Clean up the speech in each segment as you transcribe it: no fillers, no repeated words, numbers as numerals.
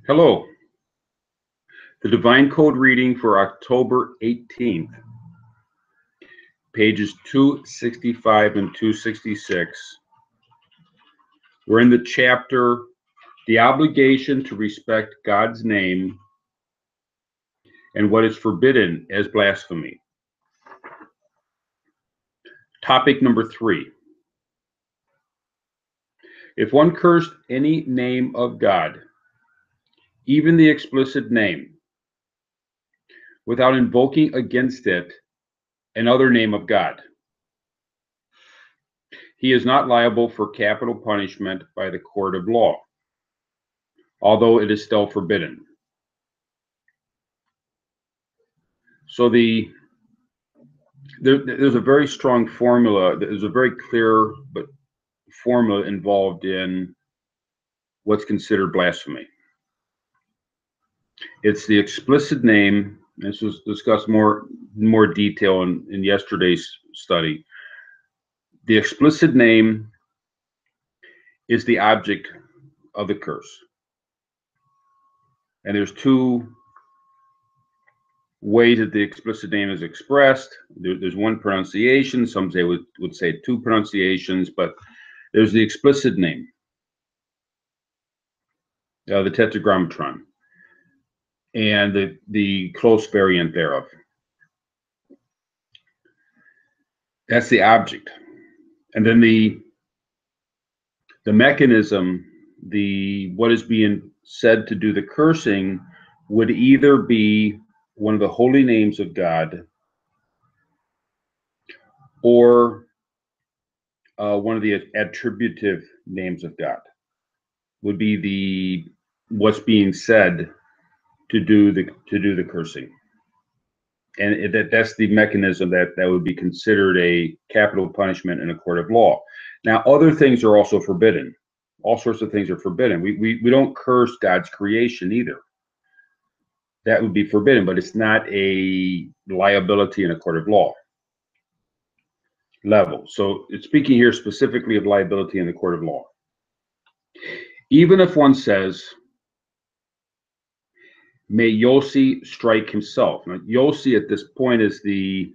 Hello. The Divine Code reading for October 18th, pages 265 and 266. We're in the chapter, The Obligation to Respect God's Name and What is Forbidden as Blasphemy. Topic number 3. If one cursed any name of God, even the explicit name, without invoking against it another name of God, he is not liable for capital punishment by the court of law, although it is still forbidden. So there's a very strong formula. There's a very clear but formula involved in what's considered blasphemy. It's the explicit name. This was discussed more detail in yesterday's study. The explicit name is the object of the curse. And there's two ways that the explicit name is expressed. There's one pronunciation. Some would say two pronunciations, but there's the explicit name, the tetragrammaton, and the close variant thereof. That's the object. And then the mechanism, what is being said to do the cursing, would either be one of the holy names of God or one of the attributive names of God. Would be what's being said to do the cursing. And that's the mechanism that would be considered a capital punishment in a court of law. Now, other things are also forbidden. All sorts of things are forbidden. We don't curse God's creation either. That would be forbidden, but it's not a liability in a court of law level. So it's speaking here specifically of liability in the court of law. Even if one says, may Yossi strike himself. Now, Yossi at this point is a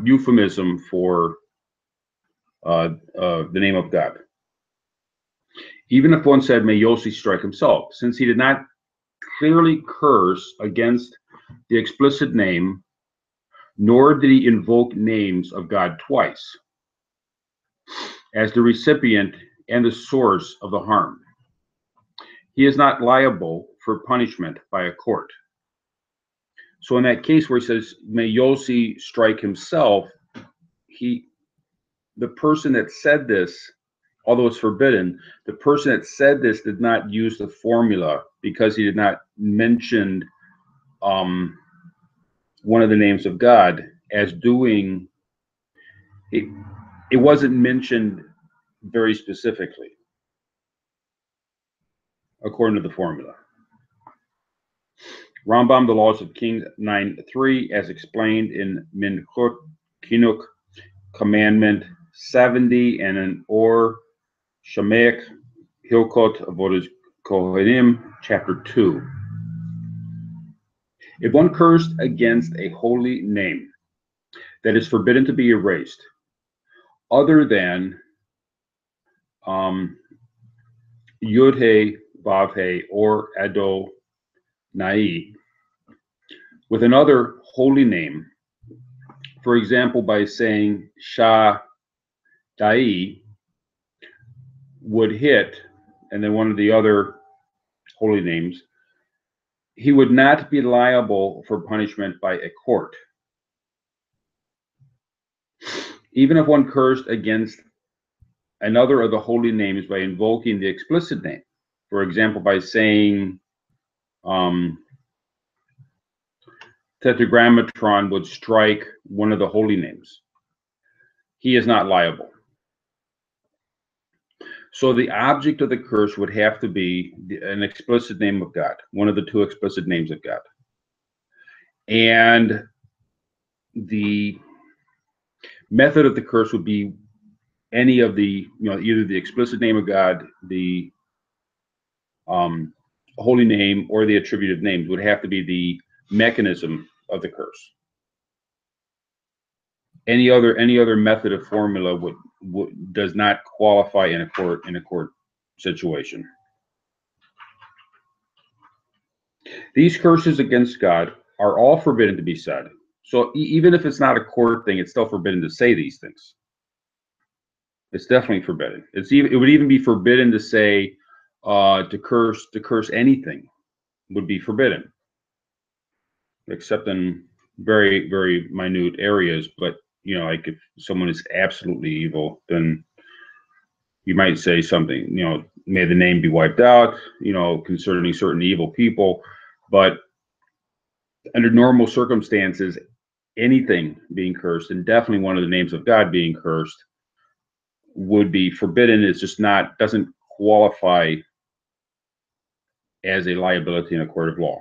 euphemism for the name of God. Even if one said, may Yossi strike himself, since he did not clearly curse against the explicit name, nor did he invoke names of God twice as the recipient and the source of the harm, he is not liable for punishment by a court. So in that case where he says, may Yossi strike himself, the person that said this, although it's forbidden, the person that said this did not use the formula because he did not mention one of the names of God as doing it. It wasn't mentioned very specifically according to the formula. Rambam, The Laws of Kings 9:3, as explained in Minchot Kinuk, Commandment 70, and in Or Shamek Hilkot Avodas Kohanim, Chapter 2. If one cursed against a holy name that is forbidden to be erased, other than Yud-He, Vav-He, or Adonai, with another holy name, for example, by saying Shah-Dai, would hit, and then one of the other holy names, he would not be liable for punishment by a court. Even if one cursed against another of the holy names by invoking the explicit name, for example, by saying Tetragrammaton would strike one of the holy names, he is not liable. So the object of the curse would have to be an explicit name of God, one of the two explicit names of God. And the method of the curse would be any of the, either the explicit name of God, the holy name, or the attributive names would have to be the mechanism of the curse. Any other method of formula does not qualify in a court situation. These curses against God are all forbidden to be said. So even if it's not a court thing, it's still forbidden to say these things. It's definitely forbidden. It would even be forbidden to say to curse anything would be forbidden, except in very, very minute areas. But like if someone is absolutely evil, then you might say something, may the name be wiped out, concerning certain evil people. But under normal circumstances, anything being cursed, and definitely one of the names of God being cursed, would be forbidden. It's just doesn't qualify as a liability in a court of law.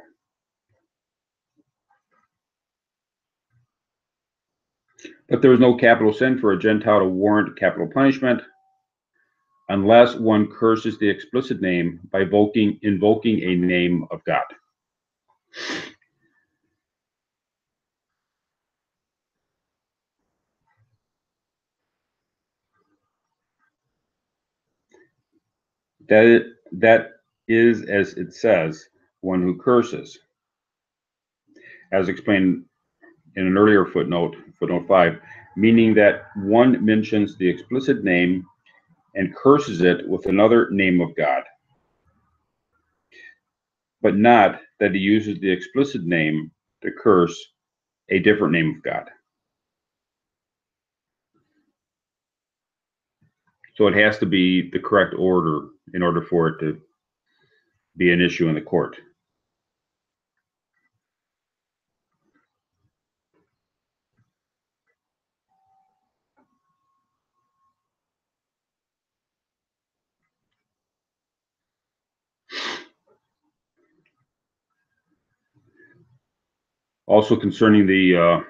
But there is no capital sin for a Gentile to warrant capital punishment unless one curses the explicit name by invoking a name of God. That is, as it says, one who curses. As explained in an earlier footnote 5, meaning that one mentions the explicit name and curses it with another name of God, but not that he uses the explicit name to curse a different name of God. So it has to be the correct order in order for it to be an issue in the court. Also concerning the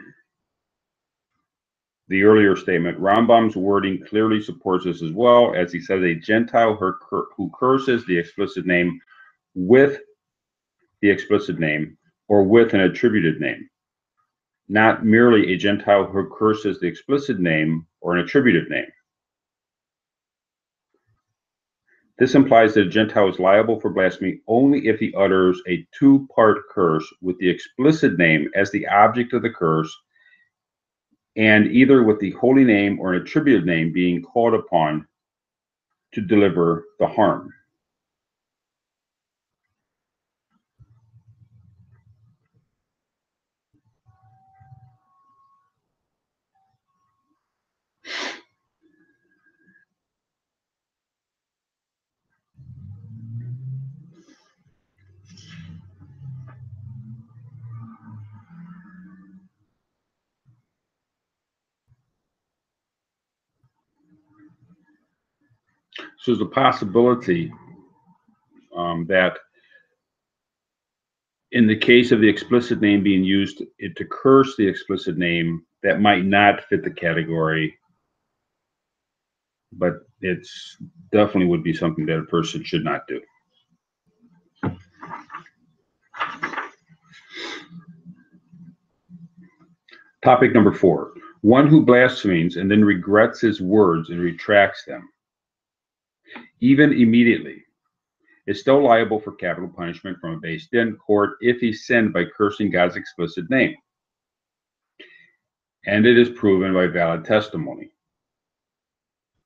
earlier statement, Rambam's wording clearly supports this as well, as he says a Gentile who curses the explicit name with the explicit name or with an attributed name, not merely a Gentile who curses the explicit name or an attributive name. This implies that a Gentile is liable for blasphemy only if he utters a two-part curse with the explicit name as the object of the curse, and either with the holy name or an attributive name being called upon to deliver the harm. So there's a possibility that in the case of the explicit name being used to curse the explicit name, that might not fit the category, but it's definitely would be something that a person should not do. Topic number 4, one who blasphemes and then regrets his words and retracts them, even immediately, is still liable for capital punishment from a based-in court if he sinned by cursing God's explicit name, and it is proven by valid testimony.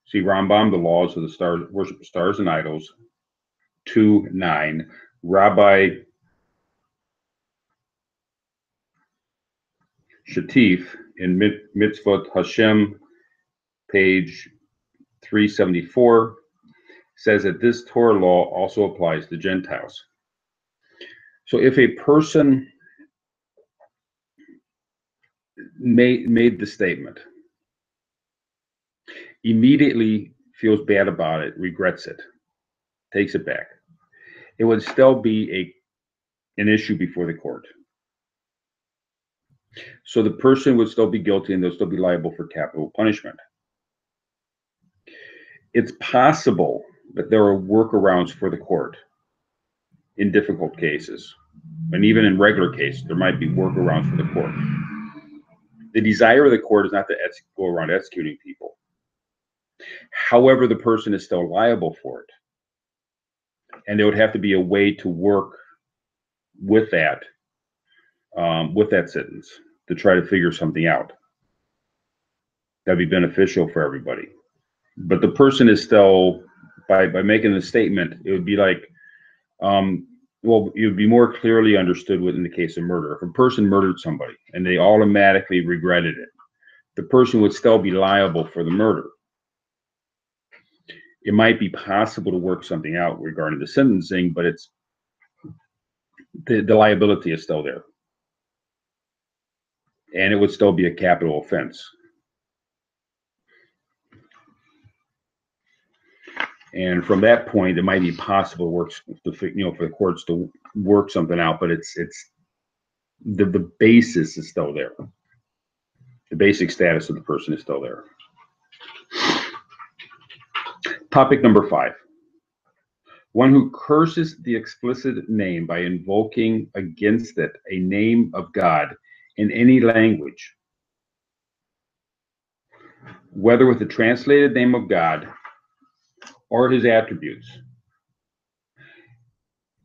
See Rambam, The Laws of the Stars, Worship of Stars and Idols, 2:9. Rabbi Shatif in Mitzvot Hashem, page 374, says that this Torah law also applies to Gentiles. So if a person made the statement, immediately feels bad about it, regrets it, takes it back, it would still be an issue before the court. So the person would still be guilty and they'll still be liable for capital punishment. It's possible that there are workarounds for the court in difficult cases. And even in regular cases, there might be workarounds for the court. The desire of the court is not to go around executing people. However, the person is still liable for it. And there would have to be a way to work with that sentence to try to figure something out. That'd be beneficial for everybody. But the person is still, by making the statement, it would be like, well, it would be more clearly understood within the case of murder. If a person murdered somebody and they automatically regretted it, the person would still be liable for the murder. It might be possible to work something out regarding the sentencing, but it's the liability is still there. And it would still be a capital offense. And from that point, it might be possible for the courts to work something out, but it's the basis is still there. The basic status of the person is still there. Topic number 5. One who curses the explicit name by invoking against it a name of God in any language, whether with the translated name of God or his attributes.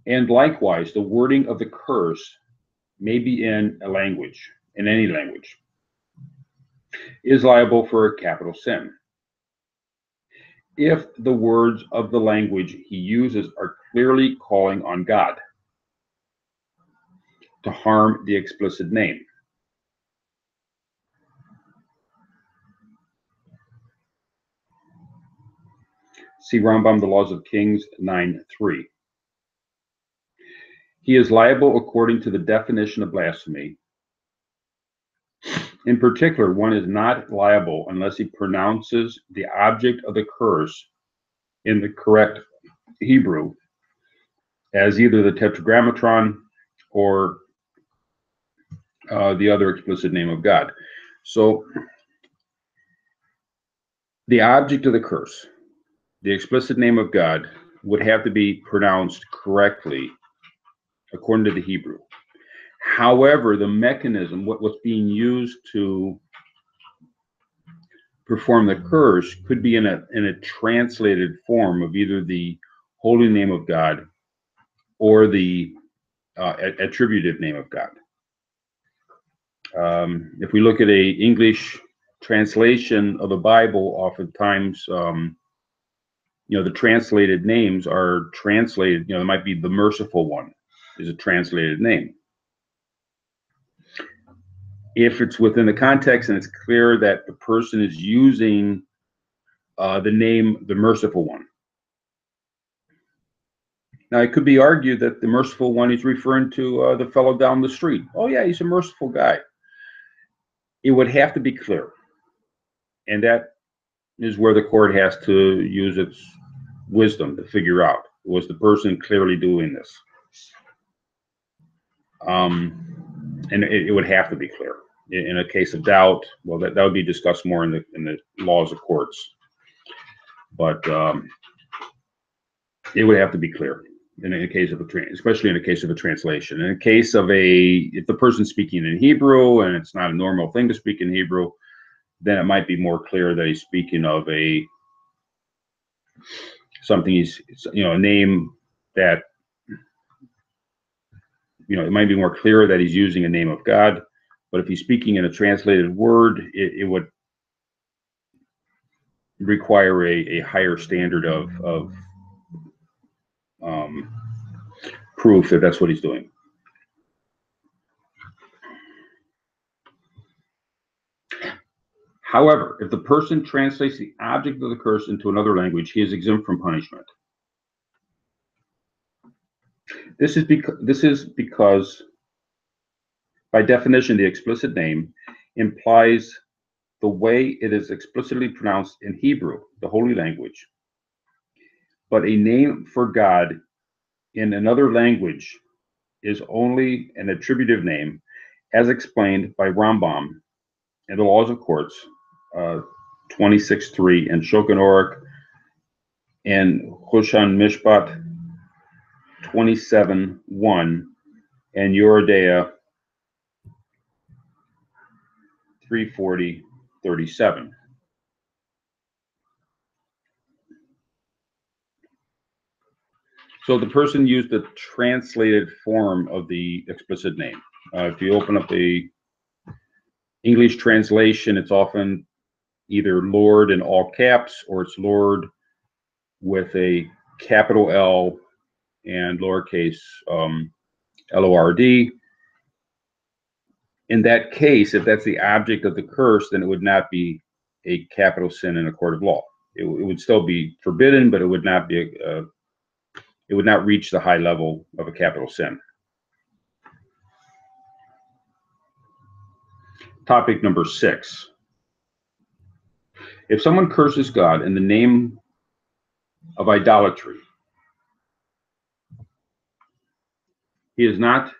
And likewise, the wording of the curse may be in a language, in any language, is liable for a capital sin, if the words of the language he uses are clearly calling on God to harm the explicit name. See Rambam, The Laws of Kings 9:3. He is liable according to the definition of blasphemy. In particular, one is not liable unless he pronounces the object of the curse in the correct Hebrew as either the tetragrammaton or the other explicit name of God. So the object of the curse, the explicit name of God, would have to be pronounced correctly according to the Hebrew. However, the mechanism, what's being used to perform the curse, could be in a translated form of either the holy name of God or the attributive name of God. If we look at a English translation of the Bible, oftentimes, the translated names are translated. There might be the merciful one is a translated name. If it's within the context and it's clear that the person is using the name, the merciful one. Now, it could be argued that the merciful one is referring to the fellow down the street. Oh, yeah, he's a merciful guy. It would have to be clear. And that is where the court has to use its wisdom to figure out, was the person clearly doing this? And it would have to be clear. In a case of doubt, well, that would be discussed more in the laws of courts. But it would have to be clear in a case of especially in a case of a translation. In a case of if the person's speaking in Hebrew and it's not a normal thing to speak in Hebrew, then it might be more clear that he's speaking of a name that, it might be more clear that he's using a name of God. But if he's speaking in a translated word, it would require a higher standard of proof that that's what he's doing. However, if the person translates the object of the curse into another language, he is exempt from punishment. This is because, by definition, the explicit name implies the way it is explicitly pronounced in Hebrew, the holy language. But a name for God in another language is only an attributive name, as explained by Rambam in the Laws of Courts 26:3 and Shulchan Aruch and Hoshan Mishpat 27:1, and Yoredah 340:37. So the person used the translated form of the explicit name. If you open up the English translation, it's often either Lord in all caps, or it's Lord with a capital L and lowercase Lord. In that case, if that's the object of the curse, then it would not be a capital sin in a court of law. It would still be forbidden, but it would not be it would not reach the high level of a capital sin. Topic number 6. If someone curses God in the name of idolatry, he is not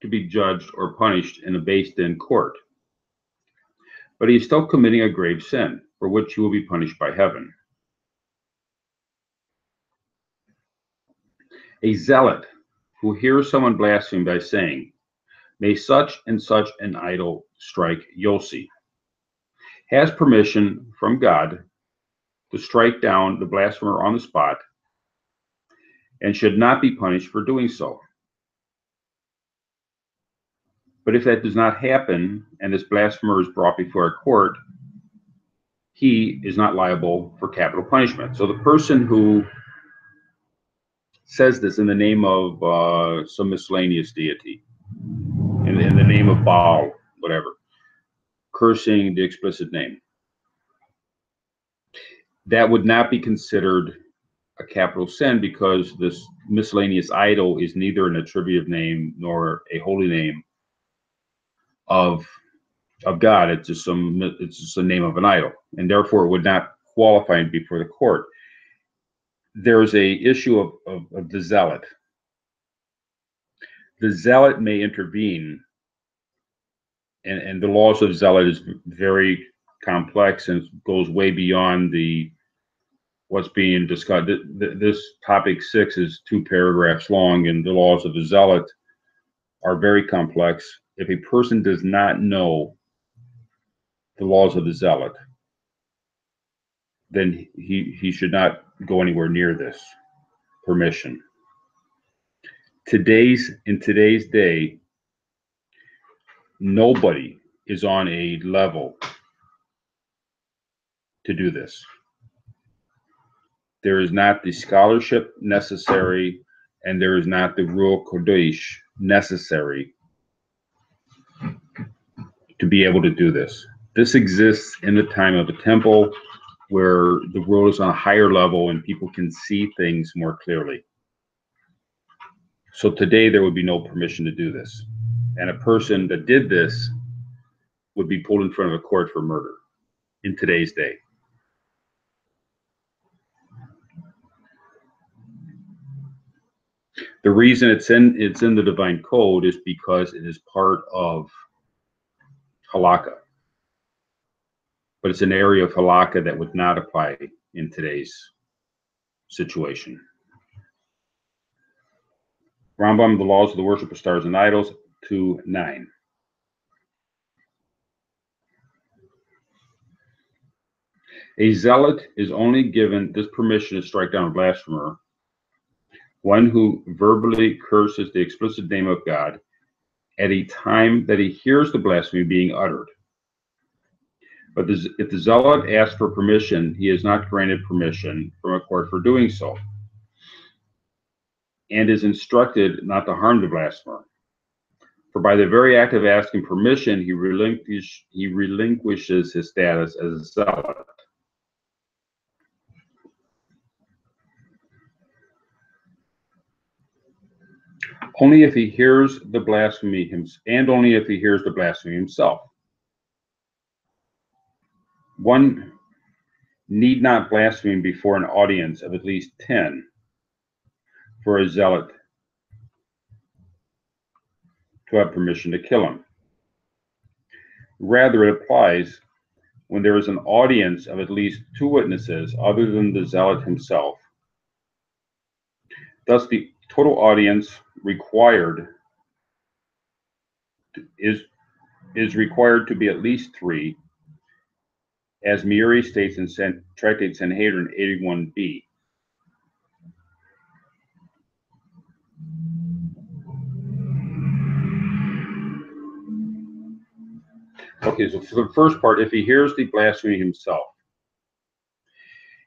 to be judged or punished in a Beis-Din court, but he is still committing a grave sin, for which he will be punished by heaven. A zealot who hears someone blaspheme by saying, "May such and such an idol strike Yossi," has permission from God to strike down the blasphemer on the spot, and should not be punished for doing so. But if that does not happen, and this blasphemer is brought before a court, he is not liable for capital punishment. So the person who says this in the name of some miscellaneous deity, in the name of Baal, whatever, cursing the explicit name, that would not be considered a capital sin, because this miscellaneous idol is neither an attributive name nor a holy name of God. It's just a name of an idol, and therefore it would not qualify before the court. There's a issue of the zealot. The zealot may intervene, and the laws of zealot is very complex and goes way beyond what's being discussed. This topic 6 is 2 paragraphs long, and the laws of the zealot are very complex. If a person does not know the laws of the zealot, then he should not go anywhere near this permission. In today's day, nobody is on a level to do this. There is not the scholarship necessary, and there is not the Ruach Kodesh necessary to be able to do this. This exists in the time of the temple, where the world is on a higher level and people can see things more clearly. So today there would be no permission to do this. And a person that did this would be pulled in front of a court for murder in today's day. The reason it's in the divine code is because it is part of halakha. But it's an area of halakha that would not apply in today's situation. Rambam, the laws of the worship of stars and idols, 2:9. A zealot is only given this permission to strike down a blasphemer, one who verbally curses the explicit name of God at a time that he hears the blasphemy being uttered. But if the zealot asks for permission, he is not granted permission from a court for doing so, and is instructed not to harm the blasphemer. For by the very act of asking permission, he relinquishes his status as a zealot. Only if he hears the blasphemy himself. One need not blaspheme before an audience of at least 10 for a zealot to have permission to kill him. Rather, it applies when there is an audience of at least 2 witnesses other than the zealot himself, Thus, the total audience required is required to be at least 3, as Miuri states in Tractate Sanhedrin 81b. Okay, so for the first part, if he hears the blasphemy himself,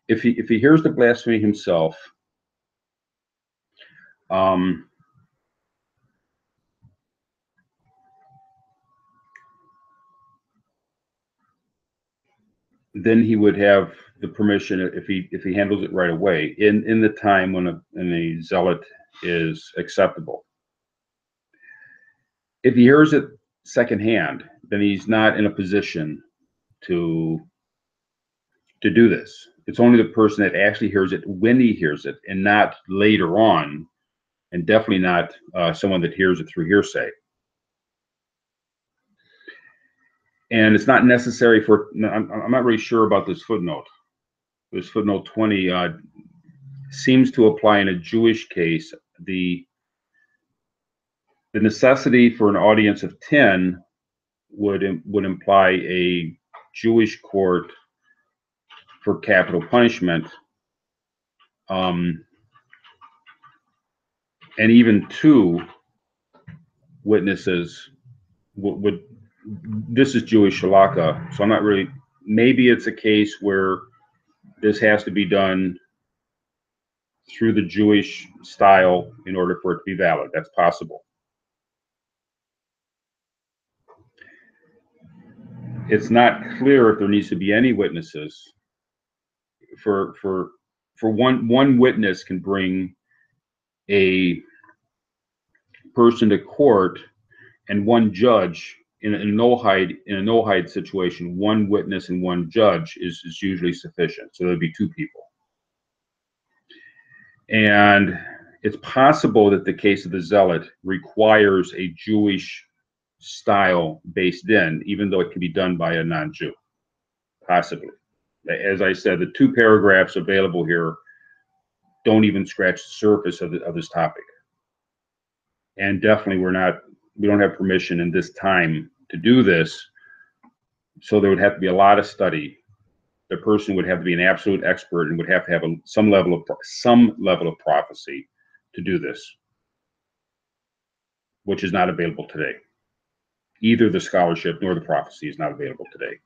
if he hears the blasphemy himself, then he would have the permission if he handles it right away in the time when a zealot is acceptable. If he hears it secondhand, then he's not in a position to do this. It's only the person that actually hears it when he hears it, and not later on, and definitely not someone that hears it through hearsay. And it's not necessary for, I'm not really sure about this footnote. This footnote 20 seems to apply in a Jewish case. The necessity for an audience of 10 would imply a Jewish court for capital punishment, and even 2 witnesses would. This is Jewish halakha, so I'm not really. Maybe it's a case where this has to be done through the Jewish style in order for it to be valid. That's possible. It's not clear if there needs to be any witnesses. For one witness can bring a person to court, and one judge in a no-hide situation, one witness and one judge is usually sufficient. So there'd be 2 people. And it's possible that the case of the zealot requires a Jewish style based in, even though it can be done by a non-Jew, possibly. As I said, the 2 paragraphs available here don't even scratch the surface of this topic. And definitely we don't have permission in this time to do this. So there would have to be a lot of study. The person would have to be an absolute expert and would have to have some level of prophecy to do this, which is not available today. Either the scholarship nor the prophecy is not available today.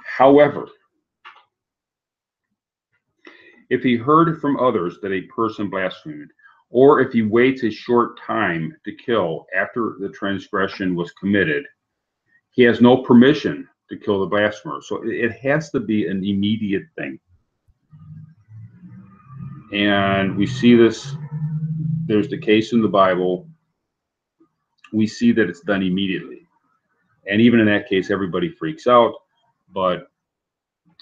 However, if he heard from others that a person blasphemed, or if he waits a short time to kill after the transgression was committed, he has no permission to kill the blasphemer. So it has to be an immediate thing. And we see this, there's the case in the Bible. We see that it's done immediately. And even in that case, everybody freaks out, but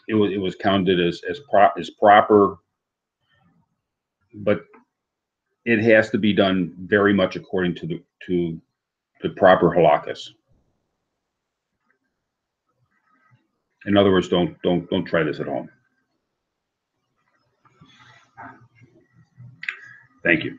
it was counted as proper. But it has to be done very much according to the proper halakhas. In other words, don't try this at home. Thank you.